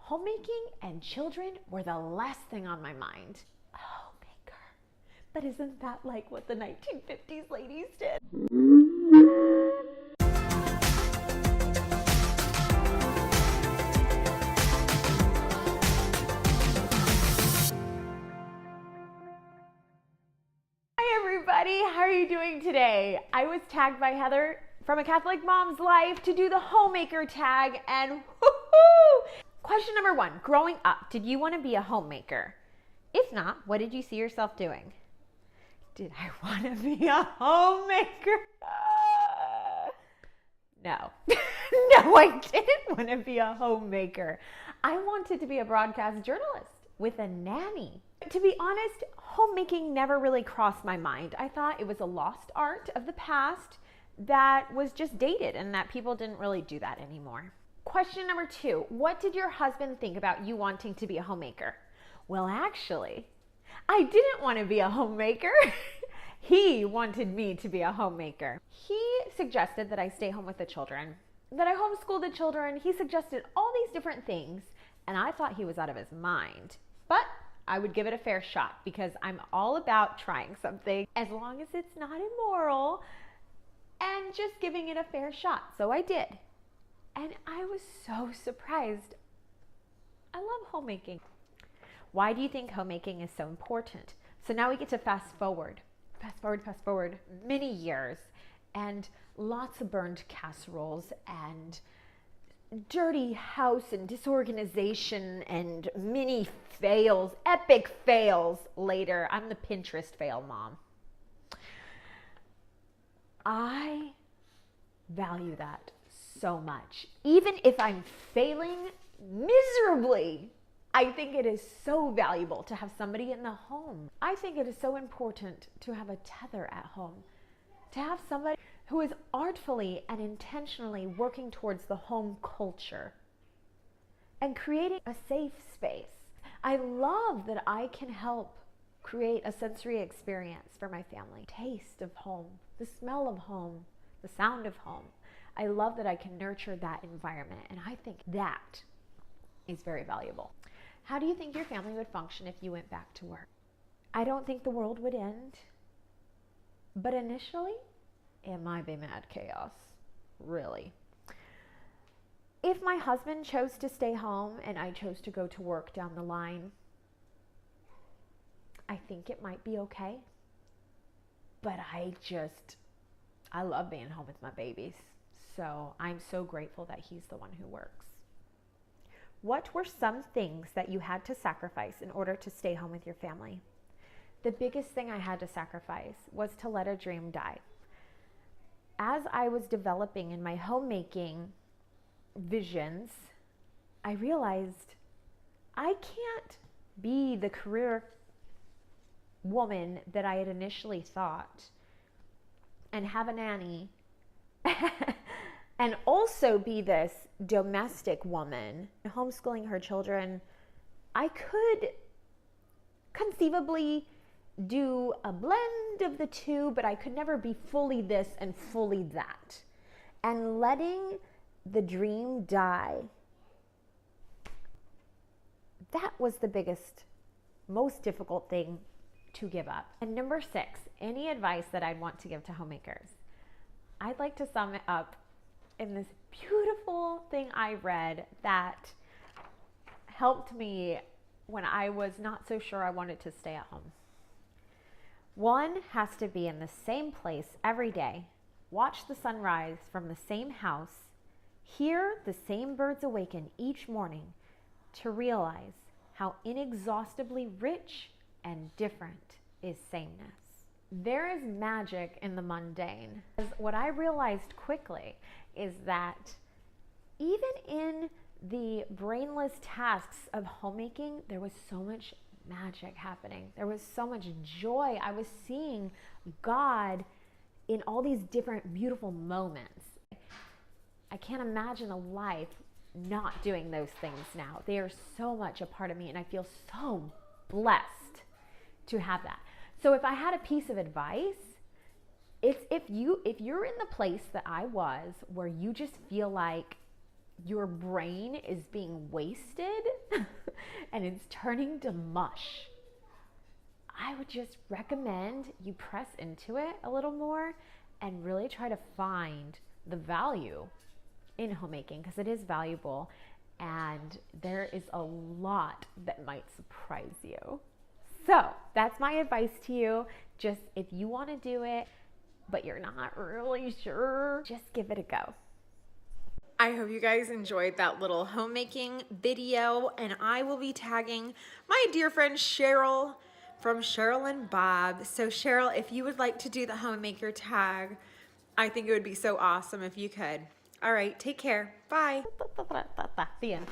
Homemaking and children were the last thing on my mind. Homemaker. But isn't that like what the 1950s ladies did? Hi everybody, how are you doing today? I was tagged by Heather from A Catholic Mom's Life to do the Homemaker tag, and woohoo! Question number 1, growing up, did you want to be a homemaker? If not, what did you see yourself doing? Did I want to be a homemaker? No. No, I didn't want to be a homemaker. I wanted to be a broadcast journalist with a nanny. To be honest, homemaking never really crossed my mind. I thought it was a lost art of the past that was just dated and that people didn't really do that anymore. Question number 2, what did your husband think about you wanting to be a homemaker? Well, actually, I didn't want to be a homemaker. He wanted me to be a homemaker. He suggested that I stay home with the children, that I homeschool the children. He suggested all these different things, and I thought he was out of his mind. But I would give it a fair shot because I'm all about trying something as long as it's not immoral and just giving it a fair shot. So I did. And I was so surprised. I love homemaking. Why do you think homemaking is so important? So now we get to fast forward many years and lots of burned casseroles and dirty house and disorganization and mini fails, epic fails later. I'm the Pinterest fail mom. I value that so much. Even if I'm failing miserably, I think it is so valuable to have somebody in the home. I think it is so important to have a tether at home, to have somebody who is artfully and intentionally working towards the home culture and creating a safe space. I love that I can help create a sensory experience for my family. Taste of home, the smell of home, the sound of home. I love that I can nurture that environment, and I think that is very valuable. How do you think your family would function if you went back to work? I don't think the world would end, but initially, it might be mad chaos, really. If my husband chose to stay home and I chose to go to work down the line, I think it might be okay. But I love being home with my babies. So I'm so grateful that he's the one who works. What were some things that you had to sacrifice in order to stay home with your family? The biggest thing I had to sacrifice was to let a dream die. As I was developing in my homemaking visions, I realized I can't be the career woman that I had initially thought and have a nanny and also be this domestic woman homeschooling her children. I could conceivably do a blend of the two, but I could never be fully this and fully that. And letting the dream die, that was the biggest, most difficult thing to give up. And number 6, any advice that I'd want to give to homemakers? I'd like to sum it up in this beautiful thing I read that helped me when I was not so sure I wanted to stay at home. One has to be in the same place every day, watch the sunrise from the same house, hear the same birds awaken each morning to realize how inexhaustibly rich and different is sameness. There is magic in the mundane. What I realized quickly is that even in the brainless tasks of homemaking, there was so much magic happening. There was so much joy. I was seeing God in all these different beautiful moments. I can't imagine a life not doing those things now. They are so much a part of me, and I feel so blessed to have that. So if I had a piece of advice, it's if you're in the place that I was, where you just feel like your brain is being wasted and it's turning to mush, I would just recommend you press into it a little more and really try to find the value in homemaking, because it is valuable and there is a lot that might surprise you. So that's my advice to you. Just if you want to do it, but you're not really sure, just give it a go. I hope you guys enjoyed that little homemaking video, and I will be tagging my dear friend Cheryl from Cheryl and Bob. So Cheryl, if you would like to do the homemaker tag, I think it would be so awesome if you could. All right, take care. Bye. The end.